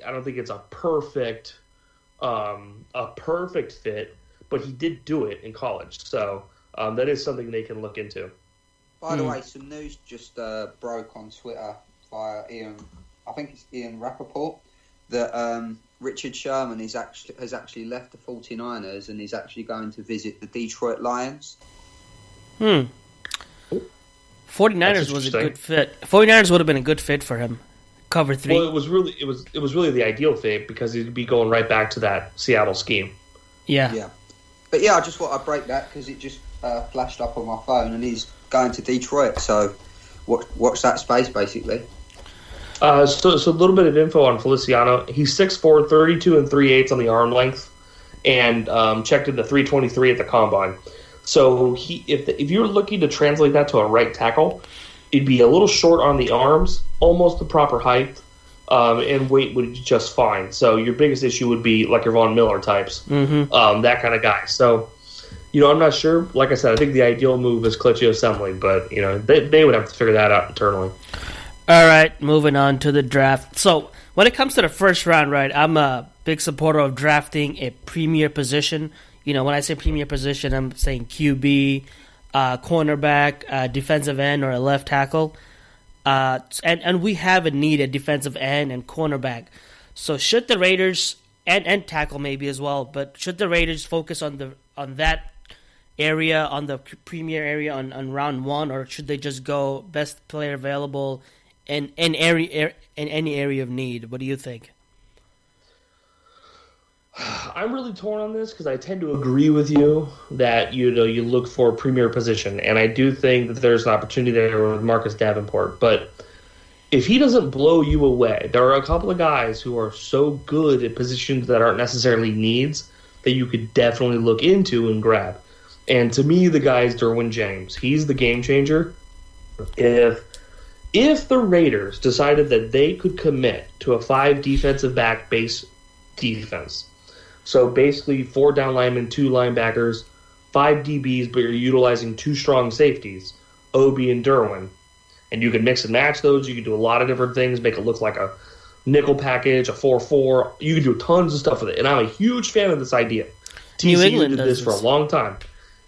I don't think it's a perfect fit, but he did do it in college. So that is something they can look into. By the way, some news just broke on Twitter via Ian. I think it's Ian Rappaport that Richard Sherman has actually left the 49ers and is actually going to visit the Detroit Lions. 49ers was a good fit. 49ers would have been a good fit for him. Cover 3. Well, it was really the ideal fit because he'd be going right back to that Seattle scheme. Yeah. But yeah, I just thought I'd break that because it just flashed up on my phone and he's going to Detroit. So watch that space basically. So a little bit of info on Feliciano. He's 6'4", 32 3/8 on the arm length, and checked into 323 at the combine. So if you're looking to translate that to a right tackle, it'd be a little short on the arms, almost the proper height, and weight would be just fine. So your biggest issue would be like your Von Miller types, that kind of guy. So, I'm not sure. Like I said, I think the ideal move is Klitschko assembly, but they would have to figure that out internally. All right, moving on to the draft. So when it comes to the first round, right, I'm a big supporter of drafting a premier position. When I say premier position, I'm saying QB, cornerback, defensive end, or a left tackle. And we have a need at defensive end and cornerback. So should the Raiders, and tackle maybe as well, but should the Raiders focus on that area, on the premier area on round 1, or should they just go best player available in any area of need? What do you think? I'm really torn on this because I tend to agree with you that you look for a premier position, and I do think that there's an opportunity there with Marcus Davenport. But if he doesn't blow you away, there are a couple of guys who are so good at positions that aren't necessarily needs that you could definitely look into and grab. And to me, the guy is Derwin James. He's the game changer. If the Raiders decided that they could commit to a 5 defensive back base defense, so basically 4 down linemen, 2 linebackers, 5 DBs, but you're utilizing 2 strong safeties, Obi and Derwin, and you can mix and match those. You can do a lot of different things, make it look like a nickel package, a 4-4. You can do tons of stuff with it, and I'm a huge fan of this idea. New England did this for a long time.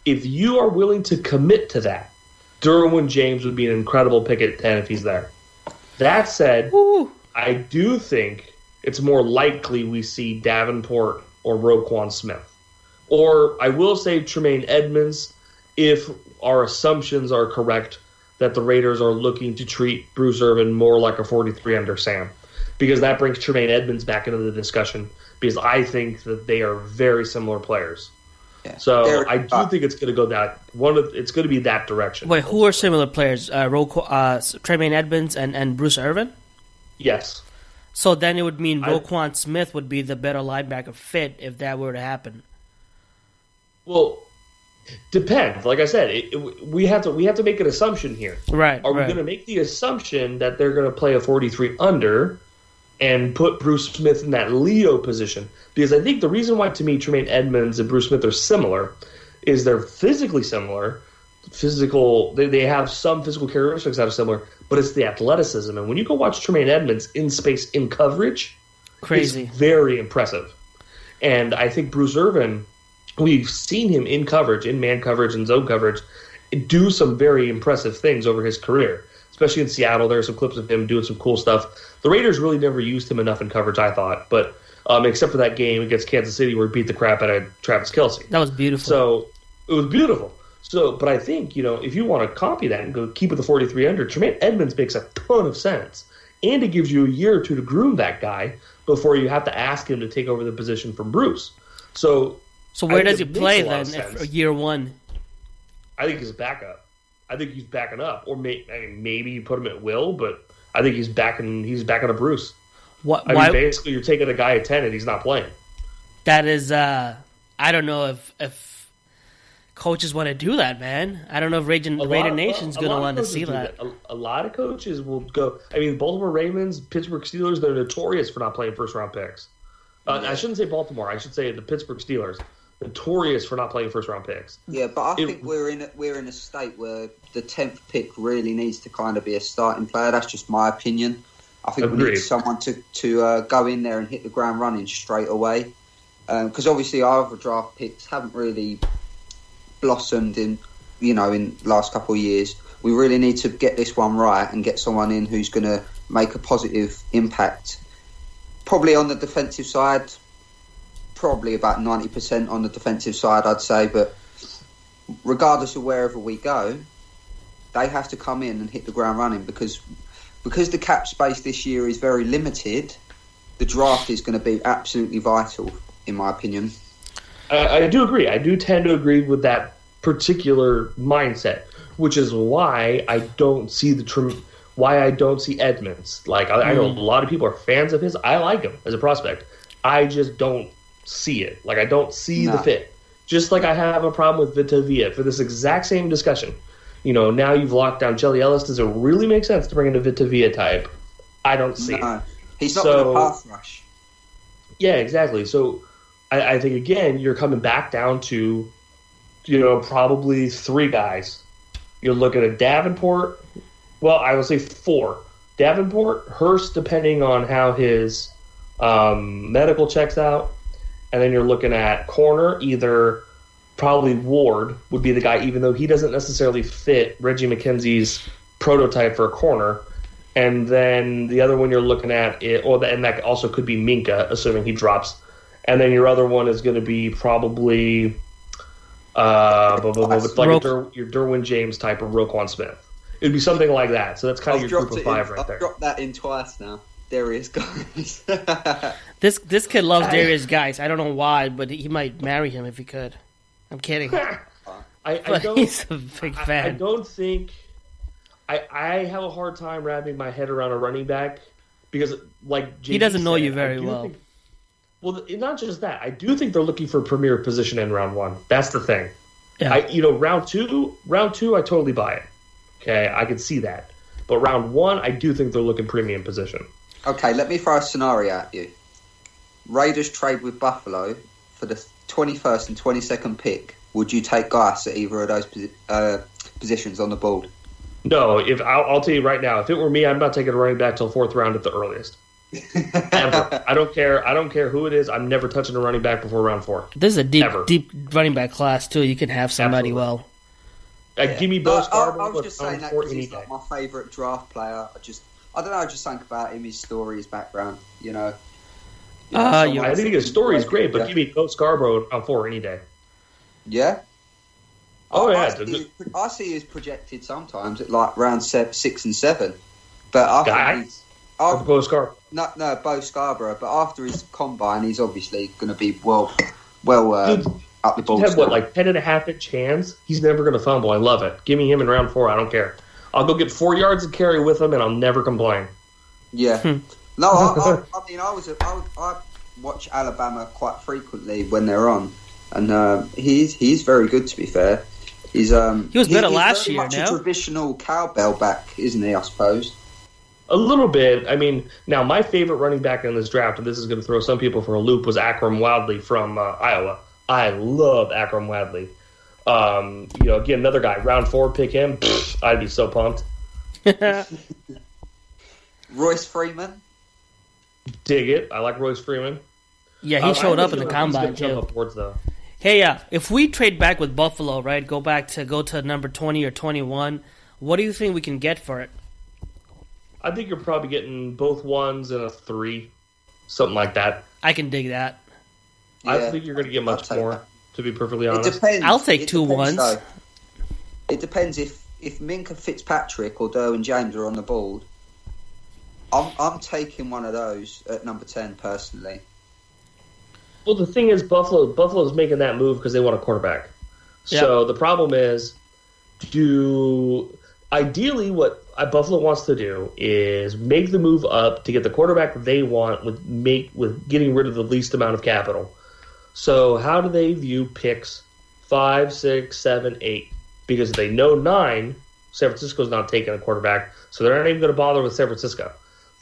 If you are willing to commit to that, Derwin James would be an incredible pick at 10 if he's there. That said, I do think it's more likely we see Davenport or Roquan Smith. Or I will say Tremaine Edmonds if our assumptions are correct that the Raiders are looking to treat Bruce Irvin more like a 43 under Sam. Because that brings Tremaine Edmonds back into the discussion because I think that they are very similar players. Yeah. So I do think it's going to go it's going to be that direction. Wait, who are similar players? Tremaine Edmonds and Bruce Irvin? Yes. So then it would mean Roquan Smith would be the better linebacker fit if that were to happen. Well, depends. Like I said, we have to make an assumption here. Right. Are we going to make the assumption that they're going to play a 43 under and put Bruce Smith in that Leo position? Because I think the reason why, to me, Tremaine Edmonds and Bruce Smith are similar is they're physically similar. They have some physical characteristics that are similar, but it's the athleticism. And when you go watch Tremaine Edmonds in space, in coverage, crazy, it's very impressive. And I think Bruce Irvin, we've seen him in coverage, in man coverage and zone coverage, do some very impressive things over his career. Especially in Seattle, there are some clips of him doing some cool stuff. The Raiders really never used him enough in coverage, I thought. But except for that game against Kansas City where he beat the crap out of Travis Kelce. That was beautiful. So it was beautiful. But I think, if you want to copy that and go keep it the 43 under, Tremaine Edmonds makes a ton of sense. And it gives you a year or two to groom that guy before you have to ask him to take over the position from Bruce. So where does he play then for year 1? I think he's a backup. I think he's backing up. Or maybe you put him at will, but I think he's backing up Bruce. Basically you're taking a guy at 10 and he's not playing. That is, I don't know if coaches want to do that, man. I don't know if Raider Nation's going to want to see that. A lot of coaches will go. I mean, Baltimore Ravens, Pittsburgh Steelers, they're notorious for not playing first-round picks. I shouldn't say Baltimore. I should say the Pittsburgh Steelers, notorious for not playing first-round picks. Yeah, but I think we're in a state where the 10th pick really needs to kind of be a starting player. That's just my opinion. I think we need someone to go in there and hit the ground running straight away. Because obviously our other draft picks haven't really blossomed in last couple of years. We really need to get this one right and get someone in who's going to make a positive impact. Probably on the defensive side, probably about 90% on the defensive side, I'd say. But regardless of wherever we go, they have to come in and hit the ground running because the cap space this year is very limited. The draft is going to be absolutely vital, in my opinion. I do agree. I do tend to agree with that particular mindset, which is why I don't see Edmonds. Like I know a lot of people are fans of his. I like him as a prospect. I just don't see it. Like I don't see the fit. Just like I have a problem with Vita Villa for this exact same discussion. Now you've locked down Jelly Ellis. Does it really make sense to bring in a Vita Villa type? I don't see it. He's not going to pass rush. Yeah, exactly. So I think, again, you're coming back down to, probably 3 guys. You're looking at Davenport. Well, I will say 4. Davenport, Hurst, depending on how his medical checks out. And then you're looking at corner, either probably Ward would be the guy, even though he doesn't necessarily fit Reggie McKenzie's prototype for a corner. And then the other one you're looking at, and that also could be Minka, assuming he drops. And then your other one is going to be probably your Derwin James type of Roquan Smith. It would be something like that. So that's kind of your group of 5 right there. I've dropped that in twice now. Darius Guys. This kid loves Darius Guys. I don't know why, but he might marry him if he could. I'm kidding. He's a big fan. I don't think... I have a hard time wrapping my head around a running back because, like JD he doesn't know said, you very well. Not just that. I do think they're looking for premier position in round 1. That's the thing. Yeah. Round two, I totally buy it. Okay, I can see that. But round 1, I do think they're looking premium position. Okay, let me throw a scenario at you. Raiders trade with Buffalo for the 21st and 22nd pick. Would you take Geis at either of those positions on the board? No, I'll tell you right now, if it were me, I'm not taking a running back till 4th round at the earliest. Ever. I don't care who it is. I'm never touching a running back before round 4. This is a deep running back class too. You can have somebody Absolutely. Give me Bo Scarborough. I was just saying that because he's like my favourite draft player. I don't know. I just think about him, his story, his background. I think his story is great, but give me Bo Scarborough on 4 any day. Yeah. I see his projected sometimes at like round 6 and 7, but after Bo Scarborough. No, Bo Scarborough. But after his combine, he's obviously going to be well up the ball. He's had 10.5-inch hands. He's never going to fumble. I love it. Give me him in round 4. I don't care. I'll go get 4 yards of carry with him, and I'll never complain. Yeah. No, I watch Alabama quite frequently when they're on, and he's very good. To be fair, he was better last year. Much a traditional cowbell back, isn't he? I suppose. A little bit. I mean, now my favorite running back in this draft, and this is going to throw some people for a loop, was Akram Wadley from Iowa. I love Akram Wadley. Again, another guy, round 4, pick him. I'd be so pumped. Royce Freeman. Dig it. I like Royce Freeman. Yeah, he showed up in the combine too. Upwards, though. Hey, if we trade back with Buffalo, right, go to number 20 or 21, what do you think we can get for it? I think you're probably getting both 1s and a 3, something like that. I can dig that. Yeah, I think you're going to get much more, to be perfectly honest. It depends. I'll take 2 1s. Though. It depends if Minka Fitzpatrick or Derwin James are on the board. I'm taking one of those at number 10 personally. Well, the thing is, Buffalo's making that move because they want a quarterback. Yep. So the problem is, ideally what Buffalo wants to do is make the move up to get the quarterback they want with getting rid of the least amount of capital. So how do they view picks 5, 6, 7, 8? Because they know 9, San Francisco's not taking a quarterback, so they're not even going to bother with San Francisco.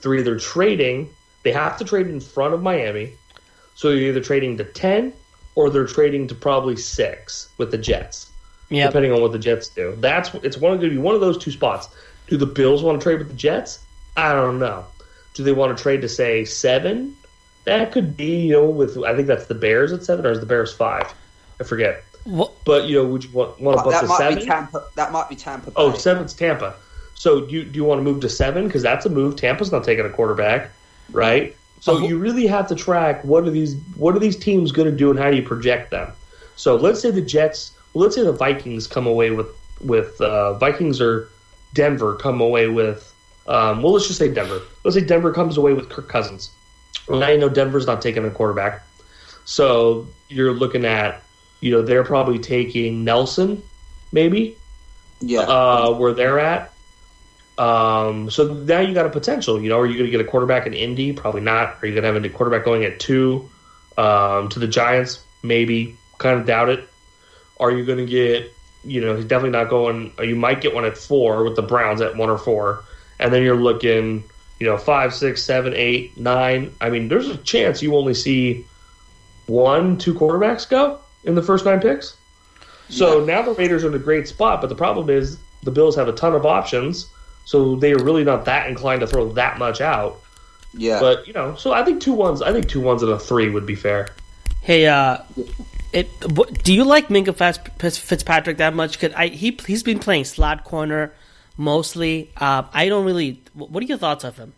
They're either trading, they have to trade in front of Miami, so they're either trading to 10 or they're trading to probably 6 with the Jets, depending on what the Jets do. It's going to be one of those 2 spots. Do the Bills want to trade with the Jets? I don't know. Do they want to trade to, say, 7? That could be, with I think that's the Bears at 7, or is the Bears 5? I forget. What? But, would you want to bump to 7? That might be Tampa Bay. Oh, 7's Tampa. So do you want to move to 7? Because that's a move. Tampa's not taking a quarterback, right? So you really have to track what are these teams going to do and how do you project them. So let's say the Jets, let's say the Vikings come away with Vikings or Denver come away with, let's just say Denver. Let's say Denver comes away with Kirk Cousins. Well, now Denver's not taking a quarterback. So you're looking at, they're probably taking Nelson, maybe. Yeah. Where they're at. So now you got a potential. Are you going to get a quarterback in Indy? Probably not. Are you going to have a quarterback going at 2 to the Giants? Maybe. Kind of doubt it. Are you going to get, he's definitely not going, you might get one at 4 with the Browns at 1 or 4. And then you're looking, 5, 6, 7, 8, 9. I mean, there's a chance you only see 1, 2 quarterbacks go in the first 9 picks. So now the Raiders are in a great spot, but the problem is the Bills have a ton of options, so they are really not that inclined to throw that much out. Yeah. But, so I think 2 1s and a 3 would be fair. Hey, do you like Minka Fitzpatrick that much? Cause he's been playing slot corner mostly. I don't really. What are your thoughts of him?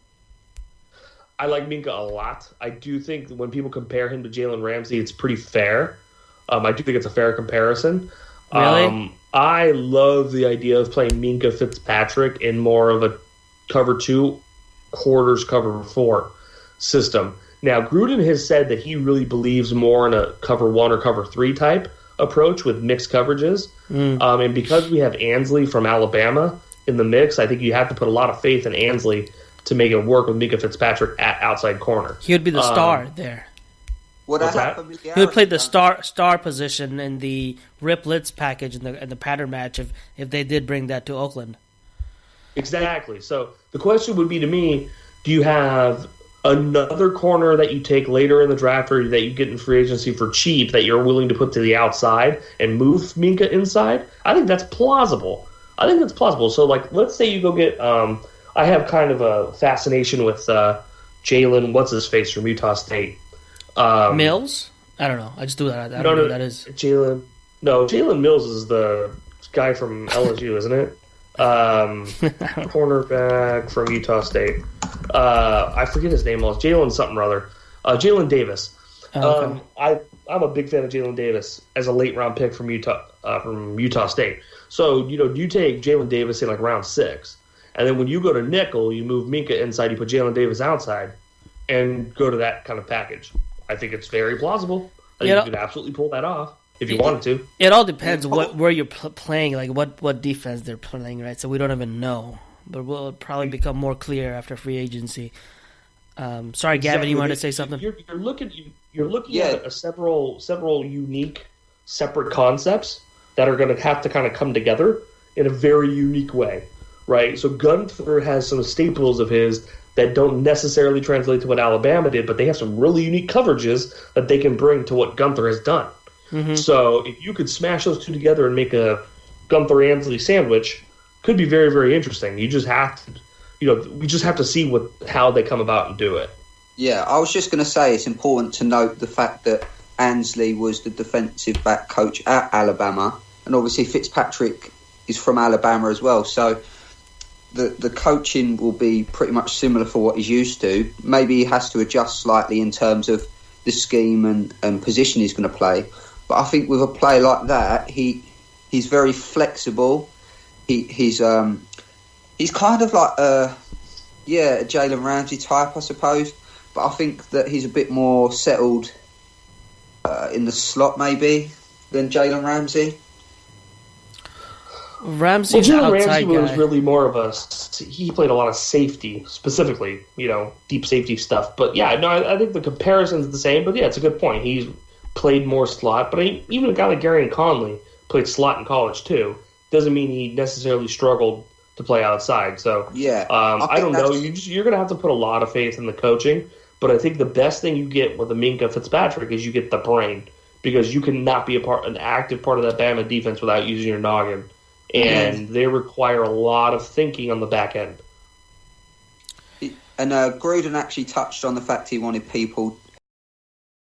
I like Minka a lot. I do think when people compare him to Jalen Ramsey, it's pretty fair. I do think it's a fair comparison. Really? I love the idea of playing Minka Fitzpatrick in more of a cover 2, quarters cover 4 system. Now, Gruden has said that he really believes more in a cover 1 or cover 3 type approach with mixed coverages. And because we have Ansley from Alabama in the mix, I think you have to put a lot of faith in Ansley to make it work with Minka Fitzpatrick at outside corner. He would be the star there. He would play the star position in the Rip Litz package in the pattern match if they did bring that to Oakland. Exactly. So the question would be to me, do you have another corner that you take later in the draft or that you get in free agency for cheap that you're willing to put to the outside and move Minka inside? I think that's plausible. So, let's say you go get I have kind of a fascination with Jalen, what's-his-face from Utah State. Mills? I don't know. I just do that. I don't know who that is. Jalen Mills is the guy from LSU, isn't it? Cornerback from Utah State. I forget his name was Jalen something or other. Jalen Davis. Okay. I'm a big fan of Jalen Davis as a late round pick from Utah State. So you take Jalen Davis in round 6, and then when you go to nickel, you move Minka inside, you put Jalen Davis outside, and go to that kind of package. I think it's very plausible. I think you could absolutely pull that off if you wanted to. It all depends where you're playing, what defense they're playing, right? So we don't even know, but we'll probably become more clear after free agency. Sorry, Gavin, you wanted to say something? You're looking at several unique, separate concepts that are going to have to kind of come together in a very unique way, right? So Gunther has some staples of his that don't necessarily translate to what Alabama did, but they have some really unique coverages that they can bring to what Gunther has done. Mm-hmm. So if you could smash those two together and make a Gunther-Ansley sandwich, could be very, very interesting. You just have to, we just have to see how they come about and do it. Yeah, I was just going to say it's important to note the fact that Ansley was the defensive back coach at Alabama, and obviously Fitzpatrick is from Alabama as well. So the coaching will be pretty much similar for what he's used to. Maybe he has to adjust slightly in terms of the scheme and position he's going to play. But I think with a play like that, he's very flexible. He's kind of like a Jalen Ramsey type, I suppose. But I think that he's a bit more settled in the slot maybe than Jalen Ramsey. Ramsey was really more of he played a lot of safety, specifically, deep safety stuff. But yeah, no, I think the comparison's the same. But yeah, it's a good point. He's played more slot, but even a guy like Gary Conley played slot in college too. Doesn't mean he necessarily struggled to play outside. So yeah, I don't know. You're going to have to put a lot of faith in the coaching. But I think the best thing you get with a Minka Fitzpatrick is you get the brain, because you cannot be an active part of that Bama defense without using your noggin. And they require a lot of thinking on the back end. And Gruden actually touched on the fact he wanted people